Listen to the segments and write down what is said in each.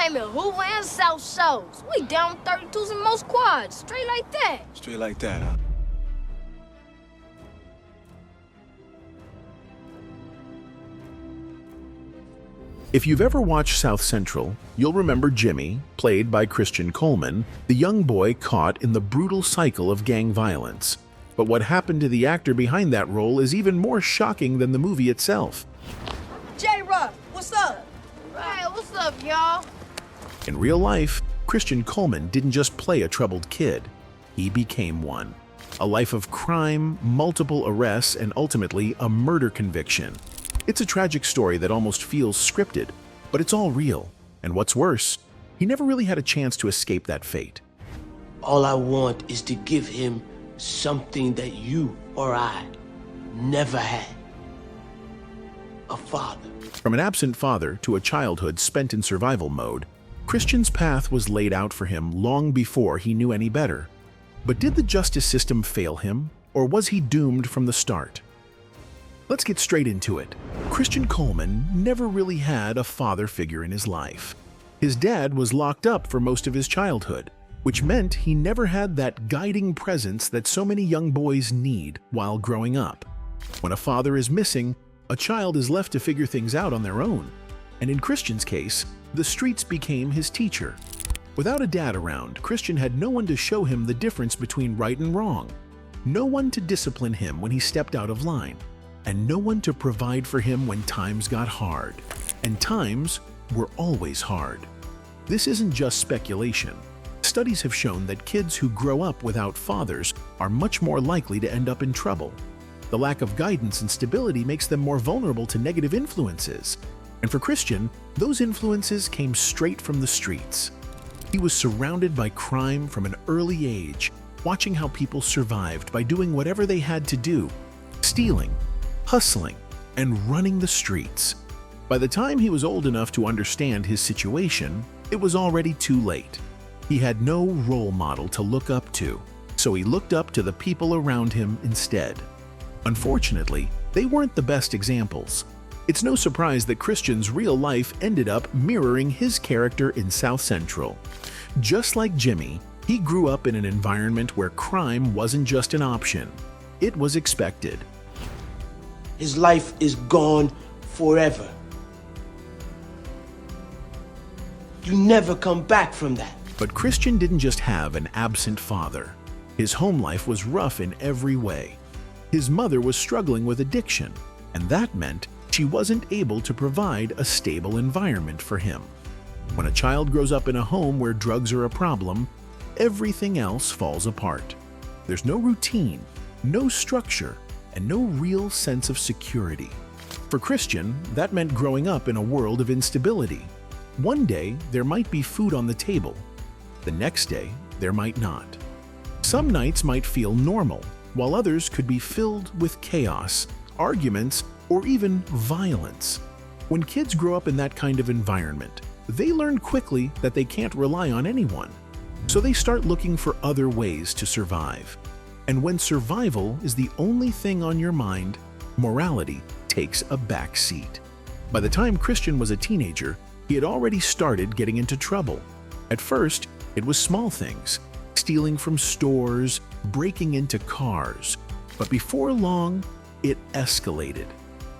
claiming Hoover and South Shores. We down 32s in most quads, straight like that. Straight like that, huh? If you've ever watched South Central, you'll remember Jimmy, played by Christian Coleman, the young boy caught in the brutal cycle of gang violence. But what happened to the actor behind that role is even more shocking than the movie itself. J-Rock, what's up? Hey, what's up, y'all? In real life, Christian Coleman didn't just play a troubled kid, he became one. A life of crime, multiple arrests, and ultimately a murder conviction. It's a tragic story that almost feels scripted, but it's all real. And what's worse, he never really had a chance to escape that fate. All I want is to give him something that you or I never had. A father. From an absent father to a childhood spent in survival mode, Christian's path was laid out for him long before he knew any better. But did the justice system fail him, or was he doomed from the start? Let's get straight into it. Christian Coleman never really had a father figure in his life. His dad was locked up for most of his childhood, which meant he never had that guiding presence that so many young boys need while growing up. When a father is missing, a child is left to figure things out on their own. And in Christian's case, the streets became his teacher. Without a dad around, Christian had no one to show him the difference between right and wrong, no one to discipline him when he stepped out of line, and no one to provide for him when times got hard. And times were always hard. This isn't just speculation. Studies have shown that kids who grow up without fathers are much more likely to end up in trouble. The lack of guidance and stability makes them more vulnerable to negative influences. And for Christian, those influences came straight from the streets. He was surrounded by crime from an early age, watching how people survived by doing whatever they had to do, stealing, hustling, and running the streets. By the time he was old enough to understand his situation, it was already too late. He had no role model to look up to, so he looked up to the people around him instead. Unfortunately, they weren't the best examples. It's no surprise that Christian's real life ended up mirroring his character in South Central. Just like Jimmy, he grew up in an environment where crime wasn't just an option, it was expected. His life is gone forever. You never come back from that. But Christian didn't just have an absent father. His home life was rough in every way. His mother was struggling with addiction, and that meant she wasn't able to provide a stable environment for him. When a child grows up in a home where drugs are a problem, everything else falls apart. There's no routine, no structure, and no real sense of security. For Christian, that meant growing up in a world of instability. One day, there might be food on the table. The next day, there might not. Some nights might feel normal, while others could be filled with chaos, arguments, or even violence. When kids grow up in that kind of environment, they learn quickly that they can't rely on anyone. So they start looking for other ways to survive. And when survival is the only thing on your mind, morality takes a back seat. By the time Christian was a teenager, he had already started getting into trouble. At first, it was small things, stealing from stores, breaking into cars. But before long, it escalated.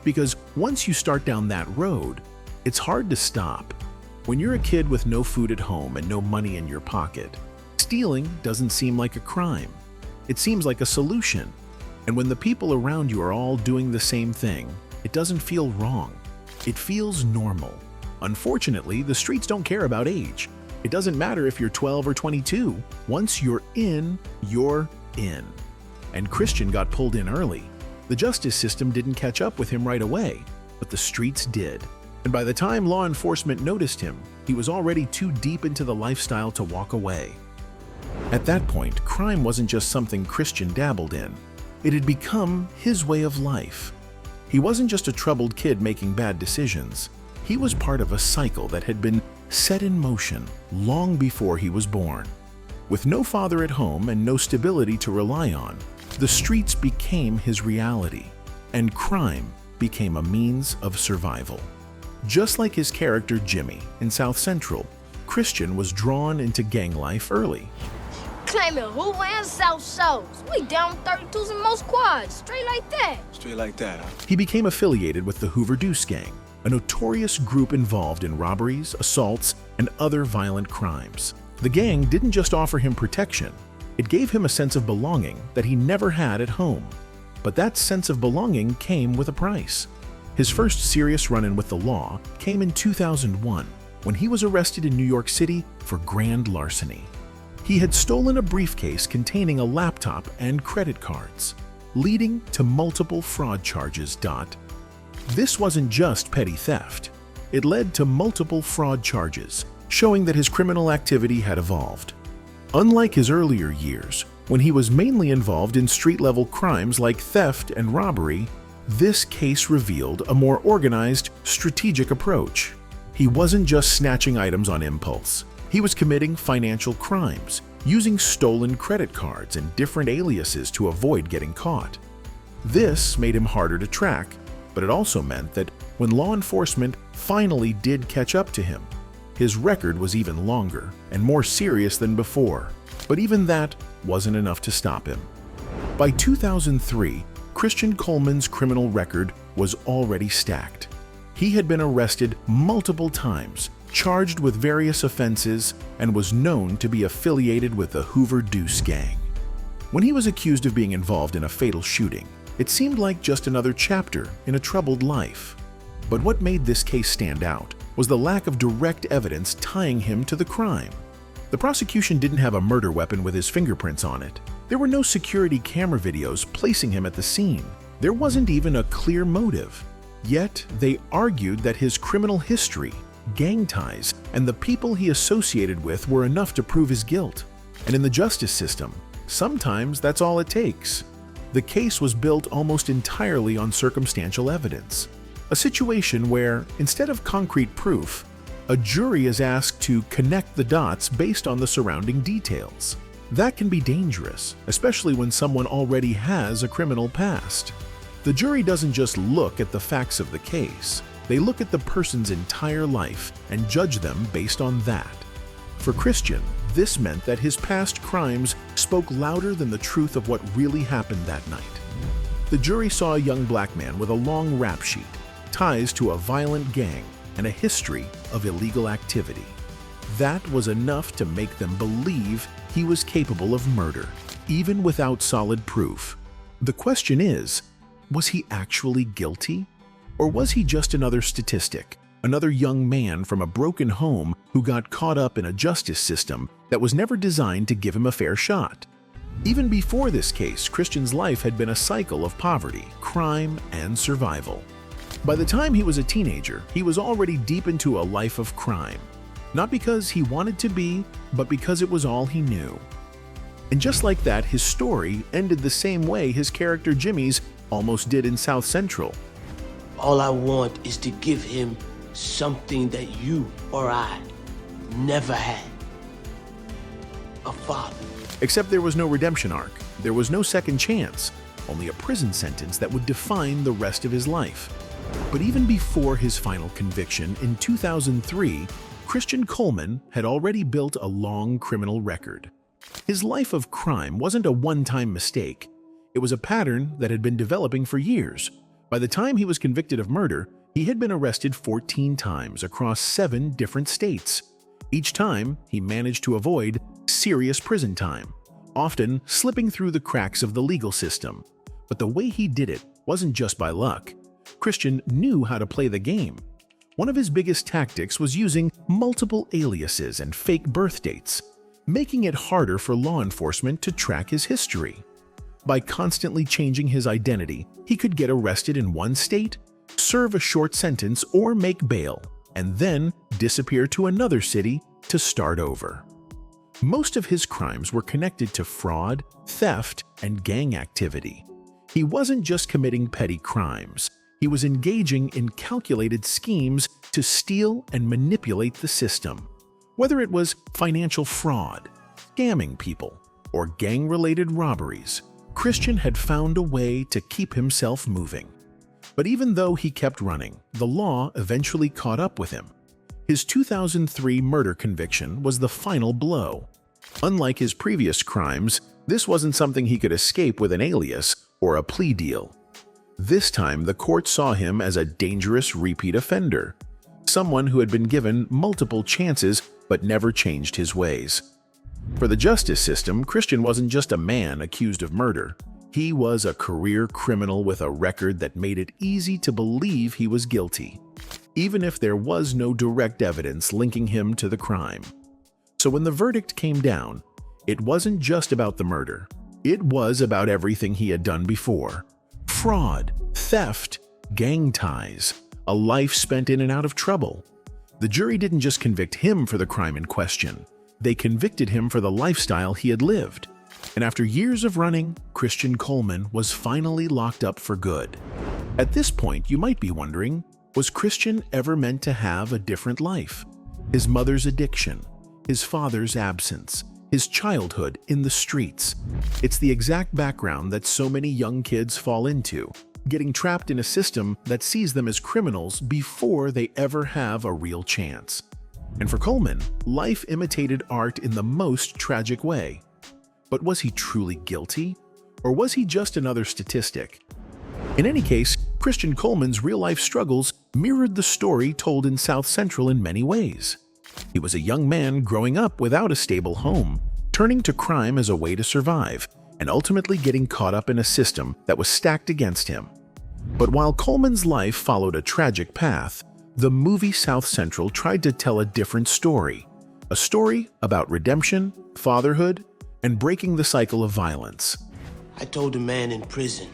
Because once you start down that road, it's hard to stop. When you're a kid with no food at home and no money in your pocket, stealing doesn't seem like a crime. It seems like a solution. And when the people around you are all doing the same thing, it doesn't feel wrong. It feels normal. Unfortunately, the streets don't care about age. It doesn't matter if you're 12 or 22. Once you're in, you're in. And Christian got pulled in early. The justice system didn't catch up with him right away, but the streets did. And by the time law enforcement noticed him, he was already too deep into the lifestyle to walk away. At that point, crime wasn't just something Christian dabbled in. It had become his way of life. He wasn't just a troubled kid making bad decisions. He was part of a cycle that had been set in motion long before he was born. With no father at home and no stability to rely on, the streets became his reality, and crime became a means of survival. Just like his character Jimmy in South Central, Christian was drawn into gang life early. Claiming Hoover and South Shows. We down 32s in most quads, straight like that. Straight like that, huh? He became affiliated with the Hoover Deuce Gang, a notorious group involved in robberies, assaults, and other violent crimes. The gang didn't just offer him protection, it gave him a sense of belonging that he never had at home. But that sense of belonging came with a price. His first serious run-in with the law came in 2001, when he was arrested in New York City for grand larceny. He had stolen a briefcase containing a laptop and credit cards, leading to multiple fraud charges. This wasn't just petty theft. It led to multiple fraud charges, showing that his criminal activity had evolved. Unlike his earlier years, when he was mainly involved in street-level crimes like theft and robbery, this case revealed a more organized, strategic approach. He wasn't just snatching items on impulse. He was committing financial crimes, using stolen credit cards and different aliases to avoid getting caught. This made him harder to track, but it also meant that when law enforcement finally did catch up to him, his record was even longer and more serious than before. But even that wasn't enough to stop him. By 2003, Christian Coleman's criminal record was already stacked. He had been arrested multiple times, charged with various offenses, and was known to be affiliated with the Hoover Deuce Gang. When he was accused of being involved in a fatal shooting, it seemed like just another chapter in a troubled life. But what made this case stand out was the lack of direct evidence tying him to the crime. The prosecution didn't have a murder weapon with his fingerprints on it. There were no security camera videos placing him at the scene. There wasn't even a clear motive. Yet, they argued that his criminal history, gang ties, and the people he associated with were enough to prove his guilt. And in the justice system, sometimes that's all it takes. The case was built almost entirely on circumstantial evidence, a situation where, instead of concrete proof, a jury is asked to connect the dots based on the surrounding details. That can be dangerous, especially when someone already has a criminal past. The jury doesn't just look at the facts of the case. They look at the person's entire life and judge them based on that. For Christian, this meant that his past crimes spoke louder than the truth of what really happened that night. The jury saw a young black man with a long rap sheet, ties to a violent gang, and a history of illegal activity. That was enough to make them believe he was capable of murder, even without solid proof. The question is, was he actually guilty? Or was he just another statistic, another young man from a broken home who got caught up in a justice system that was never designed to give him a fair shot? Even before this case, Christian's life had been a cycle of poverty, crime, and survival. By the time he was a teenager, he was already deep into a life of crime. Not because he wanted to be, but because it was all he knew. And just like that, his story ended the same way his character Jimmy's almost did in South Central. All I want is to give him something that you or I never had. A father. Except there was no redemption arc. There was no second chance. Only a prison sentence that would define the rest of his life. But even before his final conviction in 2003, Christian Coleman had already built a long criminal record. His life of crime wasn't a one-time mistake. It was a pattern that had been developing for years. By the time he was convicted of murder, he had been arrested 14 times across 7 different states. Each time, he managed to avoid serious prison time, often slipping through the cracks of the legal system. But the way he did it wasn't just by luck. Christian knew how to play the game. One of his biggest tactics was using multiple aliases and fake birth dates, making it harder for law enforcement to track his history. By constantly changing his identity, he could get arrested in one state, serve a short sentence or make bail, and then disappear to another city to start over. Most of his crimes were connected to fraud, theft, and gang activity. He wasn't just committing petty crimes. He was engaging in calculated schemes to steal and manipulate the system. Whether it was financial fraud, scamming people, or gang-related robberies, Christian had found a way to keep himself moving. But even though he kept running, the law eventually caught up with him. His 2003 murder conviction was the final blow. Unlike his previous crimes, this wasn't something he could escape with an alias or a plea deal. This time, the court saw him as a dangerous repeat offender, someone who had been given multiple chances but never changed his ways. For the justice system, Christian wasn't just a man accused of murder. He was a career criminal with a record that made it easy to believe he was guilty, even if there was no direct evidence linking him to the crime. So when the verdict came down, it wasn't just about the murder. It was about everything he had done before. Fraud, theft, gang ties, a life spent in and out of trouble. The jury didn't just convict him for the crime in question. They convicted him for the lifestyle he had lived. And after years of running, Christian Coleman was finally locked up for good. At this point, you might be wondering, was Christian ever meant to have a different life? His mother's addiction, his father's absence, his childhood in the streets. It's the exact background that so many young kids fall into, getting trapped in a system that sees them as criminals before they ever have a real chance. And for Coleman, life imitated art in the most tragic way. But was he truly guilty? Or was he just another statistic? In any case, Christian Coleman's real-life struggles mirrored the story told in South Central in many ways. He was a young man growing up without a stable home, turning to crime as a way to survive, and ultimately getting caught up in a system that was stacked against him. But while Coleman's life followed a tragic path, the movie South Central tried to tell a different story. A story about redemption, fatherhood, and breaking the cycle of violence. I told a man in prison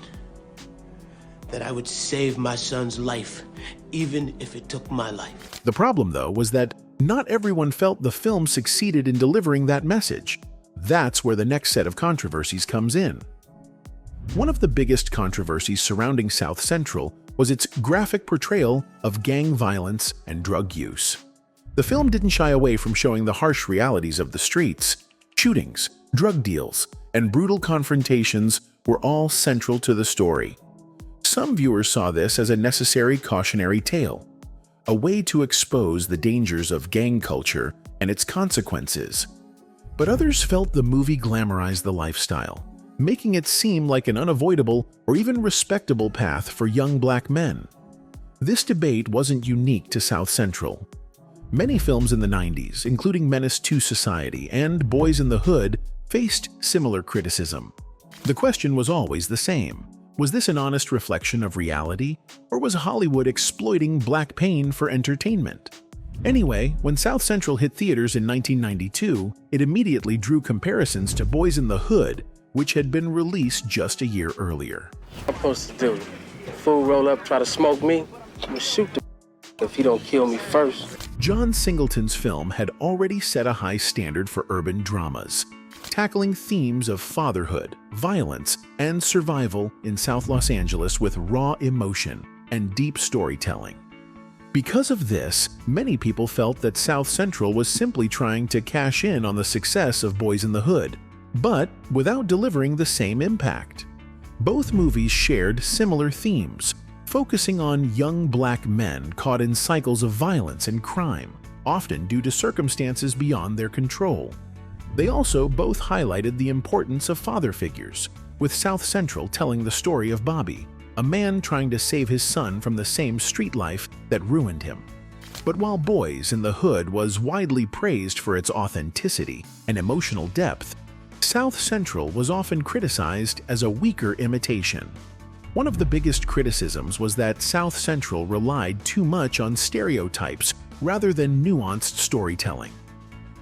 that I would save my son's life, even if it took my life. The problem, though, was that not everyone felt the film succeeded in delivering that message. That's where the next set of controversies comes in. One of the biggest controversies surrounding South Central was its graphic portrayal of gang violence and drug use. The film didn't shy away from showing the harsh realities of the streets. Shootings, drug deals, and brutal confrontations were all central to the story. Some viewers saw this as a necessary cautionary tale, a way to expose the dangers of gang culture and its consequences. But others felt the movie glamorized the lifestyle, making it seem like an unavoidable or even respectable path for young black men. This debate wasn't unique to South Central. Many films in the 90s, including Menace to Society and Boys in the Hood, faced similar criticism. The question was always the same. Was this an honest reflection of reality, or was Hollywood exploiting black pain for entertainment? Anyway, when South Central hit theaters in 1992, it immediately drew comparisons to Boys in the Hood, which had been released just a year earlier. What I'm supposed to do? The fool roll up, try to smoke me? I'm gonna shoot the if he don't kill me first. John Singleton's film had already set a high standard for urban dramas, tackling themes of fatherhood, violence, and survival in South Los Angeles with raw emotion and deep storytelling. Because of this, many people felt that South Central was simply trying to cash in on the success of Boys in the Hood, but without delivering the same impact. Both movies shared similar themes, focusing on young black men caught in cycles of violence and crime, often due to circumstances beyond their control. They also both highlighted the importance of father figures, with South Central telling the story of Bobby, a man trying to save his son from the same street life that ruined him. But while Boys in the Hood was widely praised for its authenticity and emotional depth, South Central was often criticized as a weaker imitation. One of the biggest criticisms was that South Central relied too much on stereotypes rather than nuanced storytelling.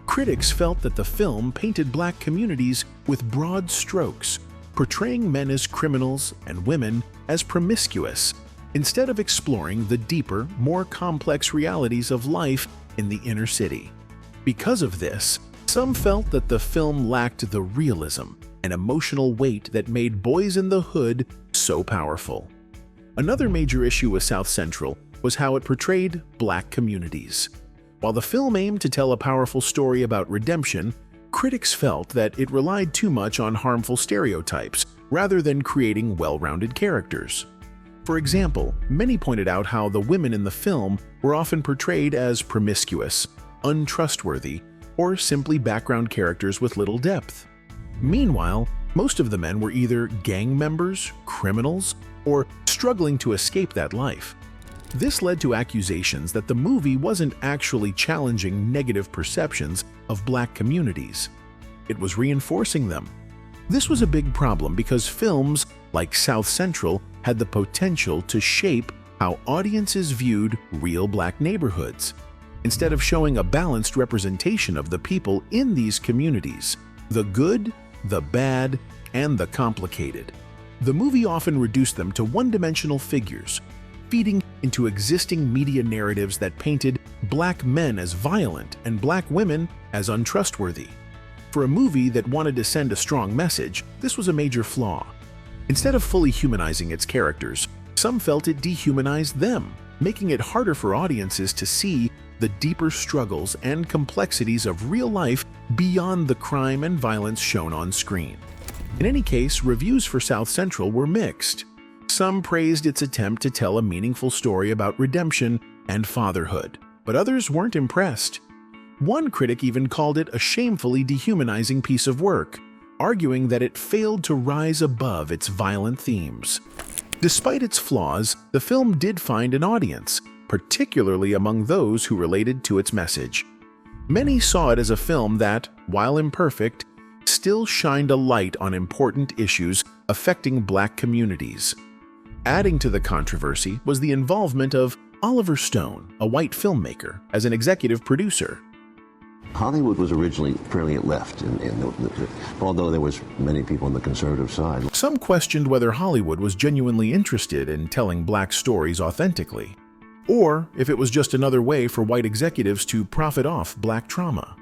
Critics felt that the film painted black communities with broad strokes, portraying men as criminals and women as promiscuous, instead of exploring the deeper, more complex realities of life in the inner city. Because of this, some felt that the film lacked the realism and emotional weight that made Boys in the Hood so powerful. Another major issue with South Central was how it portrayed black communities. While the film aimed to tell a powerful story about redemption, critics felt that it relied too much on harmful stereotypes rather than creating well-rounded characters. For example, many pointed out how the women in the film were often portrayed as promiscuous, untrustworthy, or simply background characters with little depth. Meanwhile, most of the men were either gang members, criminals, or struggling to escape that life. This led to accusations that the movie wasn't actually challenging negative perceptions of Black communities. It was reinforcing them. This was a big problem because films like South Central had the potential to shape how audiences viewed real Black neighborhoods. Instead of showing a balanced representation of the people in these communities, the good, the bad, and the complicated, the movie often reduced them to one-dimensional figures, feeding into existing media narratives that painted Black men as violent and Black women as untrustworthy. For a movie that wanted to send a strong message, this was a major flaw. Instead of fully humanizing its characters, some felt it dehumanized them, making it harder for audiences to see the deeper struggles and complexities of real life beyond the crime and violence shown on screen. In any case, reviews for South Central were mixed. Some praised its attempt to tell a meaningful story about redemption and fatherhood, but others weren't impressed. One critic even called it a shamefully dehumanizing piece of work, arguing that it failed to rise above its violent themes. Despite its flaws, the film did find an audience, particularly among those who related to its message. Many saw it as a film that, while imperfect, still shined a light on important issues affecting Black communities. Adding to the controversy was the involvement of Oliver Stone, a white filmmaker, as an executive producer. Hollywood was originally fairly left, although there was many people on the conservative side. Some questioned whether Hollywood was genuinely interested in telling Black stories authentically, or if it was just another way for white executives to profit off Black trauma.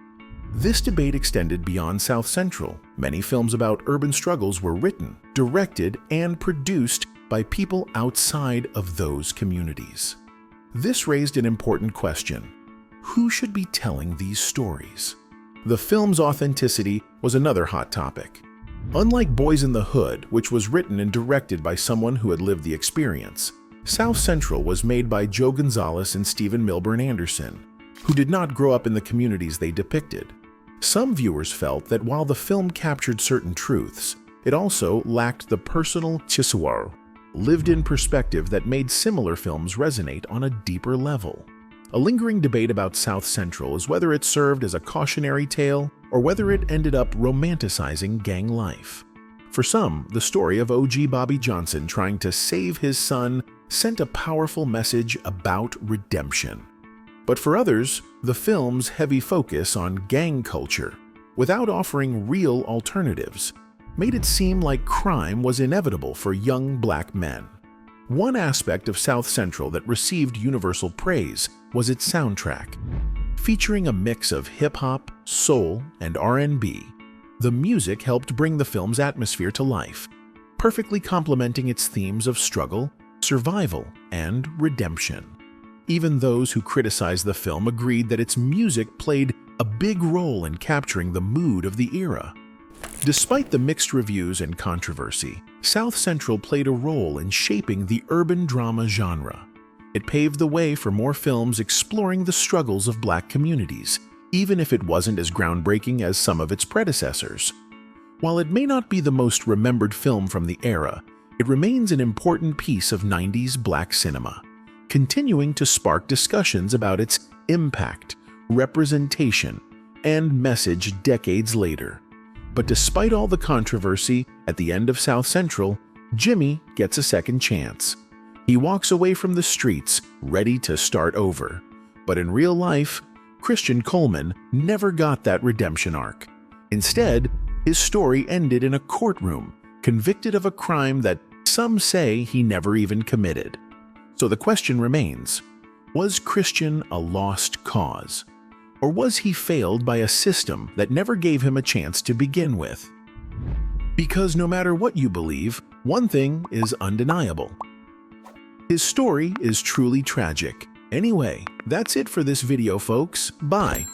This debate extended beyond South Central. Many films about urban struggles were written, directed, and produced by people outside of those communities. This raised an important question. Who should be telling these stories? The film's authenticity was another hot topic. Unlike Boys in the Hood, which was written and directed by someone who had lived the experience, South Central was made by Joe Gonzalez and Stephen Milburn Anderson, who did not grow up in the communities they depicted. Some viewers felt that while the film captured certain truths, it also lacked the personal chiswar, lived-in perspective that made similar films resonate on a deeper level. A lingering debate about South Central is whether it served as a cautionary tale or whether it ended up romanticizing gang life. For some, the story of OG Bobby Johnson trying to save his son sent a powerful message about redemption. But for others, the film's heavy focus on gang culture, without offering real alternatives, made it seem like crime was inevitable for young Black men. One aspect of South Central that received universal praise was its soundtrack. Featuring a mix of hip-hop, soul, and R&B, the music helped bring the film's atmosphere to life, perfectly complementing its themes of struggle, survival, and redemption. Even those who criticized the film agreed that its music played a big role in capturing the mood of the era. Despite the mixed reviews and controversy, South Central played a role in shaping the urban drama genre. It paved the way for more films exploring the struggles of Black communities, even if it wasn't as groundbreaking as some of its predecessors. While it may not be the most remembered film from the era, it remains an important piece of 90s Black cinema, continuing to spark discussions about its impact, representation, and message decades later. But despite all the controversy, at the end of South Central, Jimmy gets a second chance. He walks away from the streets, ready to start over. But in real life, Christian Coleman never got that redemption arc. Instead, his story ended in a courtroom, convicted of a crime that some say he never even committed. So the question remains, was Christian a lost cause? Or was he failed by a system that never gave him a chance to begin with? Because no matter what you believe, one thing is undeniable. His story is truly tragic. Anyway, that's it for this video, folks. Bye.